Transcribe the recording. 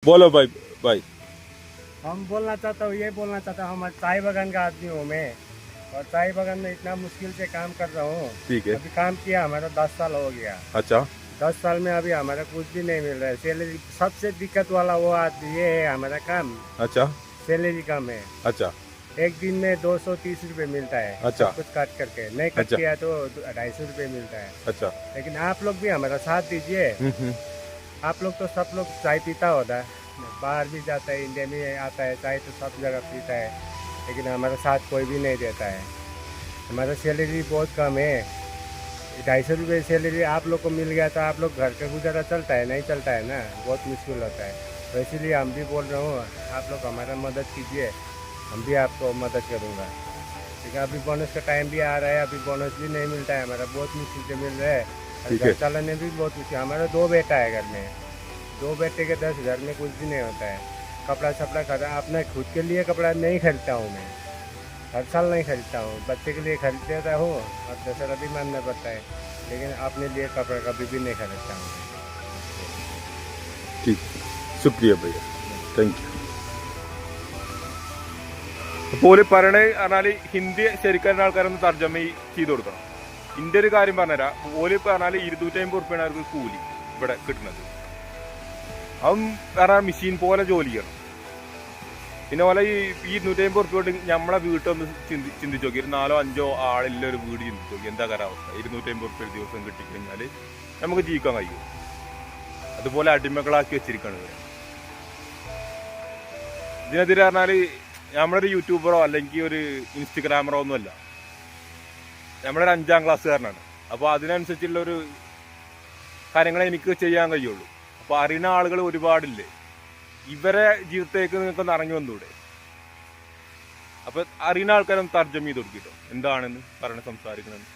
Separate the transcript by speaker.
Speaker 1: बोलो भाई भाई।
Speaker 2: हम बोलना चाहता हूँ, ये बोलना चाहता हूँ, हमारे चाय बागान का आदमी हूँ मैं। और चाय बागान में इतना मुश्किल से काम कर रहा हूँ।
Speaker 1: ठीक है।
Speaker 2: अभी काम किया हमारा 10 साल हो गया।
Speaker 1: अच्छा
Speaker 2: 10 साल में अभी हमारा कुछ भी नहीं मिल रहा है। सैलरी सबसे दिक्कत वाला वो आदमी ये है हमारा काम।
Speaker 1: अच्छा
Speaker 2: सैलरी कम है।
Speaker 1: अच्छा
Speaker 2: एक दिन में 230 रुपये मिलता है,
Speaker 1: अच्छा
Speaker 2: सब कुछ काट करके। नहीं कट
Speaker 1: अच्छा
Speaker 2: किया तो 250 रुपये मिलता है।
Speaker 1: अच्छा।
Speaker 2: लेकिन आप लोग भी हमारा साथ दीजिए। आप लोग तो सब लोग चाय पीता होता है, बाहर भी जाता है, इंडिया में आता है, चाय तो सब जगह पीता है। लेकिन हमारा साथ कोई भी नहीं देता है। हमारा सैलरी बहुत कम है। 250 रुपये सैलरी आप लोग को मिल गया तो आप लोग घर का गुजारा चलता है? नहीं चलता है ना, बहुत मुश्किल होता है। तो इसीलिए हम भी बोल रहा हूँ, आप लोग हमारा मदद कीजिए, हम भी आपको मदद करूँगा। ठीक है, अभी बोनस का टाइम भी आ रहा है, अभी बोनस भी नहीं मिलता है, हमारा बहुत मुश्किल से मिल रहा है। और
Speaker 1: ठीक
Speaker 2: घर
Speaker 1: है
Speaker 2: चलाने भी बहुत मुश्किल। हमारा 2 बेटा है घर में, 2 बेटे के 10 घर में कुछ भी नहीं होता है। कपड़ा सपड़ा खरीदा, अपने खुद के लिए कपड़ा नहीं खरीदता हूँ मैं, हर साल नहीं खरीदता हूँ। बच्चे के लिए खरीद देता हूँ और दशहरा भी मानना पड़ता है, लेकिन अपने लिए कपड़ा कभी भी नहीं खरीदता हूँ।
Speaker 1: ठीक। शुक्रिया भैया, താങ്ക് യു. അപ്പോൾ പറയണ പറഞ്ഞാൽ ഹിന്ദി ശരിക്കും ആൾക്കാരൊന്ന് തർജ്ജമ ചെയ്ത് കൊടുക്കണം. ഇന്ത്യ ഒരു കാര്യം പറഞ്ഞുതരാം. ഓല് പറഞ്ഞാൽ 250 ഉറുപ്പിയാണ് അവർക്ക് കൂലി ഇവിടെ കിട്ടുന്നത്. അവൻ പറഞ്ഞാൽ മെഷീൻ പോലെ ജോലി ചെയ്യണം. പിന്നെ പോലെ ഈ 250 ഉറുപ്പിക കൊണ്ട് നമ്മളെ വീട്ടൊന്ന് ചിന്തിച്ച് നോക്കി, ഒരു 4-5 ആളില്ല ഒരു വീട് ചിന്തിച്ച് നോക്കി, എന്താ കാലാവസ്ഥ. 250 ഉറുപ്പിക ഒരു ദിവസം കിട്ടിക്കഴിഞ്ഞാൽ നമുക്ക് ജീവിക്കാൻ കഴിയും. അതുപോലെ അടിമകളാക്കി വെച്ചിരിക്കുകയാണ് ഇവരെ. ഇതിനെതിരെ പറഞ്ഞാൽ നമ്മളൊരു യൂട്യൂബറോ അല്ലെങ്കിൽ ഒരു ഇൻസ്റ്റഗ്രാമറോ ഒന്നുമല്ല, നമ്മളൊരു 5ാം ക്ലാസ്സുകാരനാണ്. അപ്പോൾ അതിനനുസരിച്ചുള്ളൊരു കാര്യങ്ങളെ എനിക്ക് ചെയ്യാൻ കഴിയുള്ളൂ. അപ്പോൾ അറിയുന്ന ആളുകൾ ഒരുപാടില്ലേ, ഇവരെ ജീവിതത്തേക്ക് നിങ്ങൾക്കൊന്ന് ഇറങ്ങി വന്നൂടെ? അപ്പോൾ അറിയുന്ന ആൾക്കാരൊന്ന് തർജ്ജമ ചെയ്ത് കൊടുക്കിട്ടോ, എന്താണെന്ന് പറഞ്ഞ് സംസാരിക്കണമെന്ന്.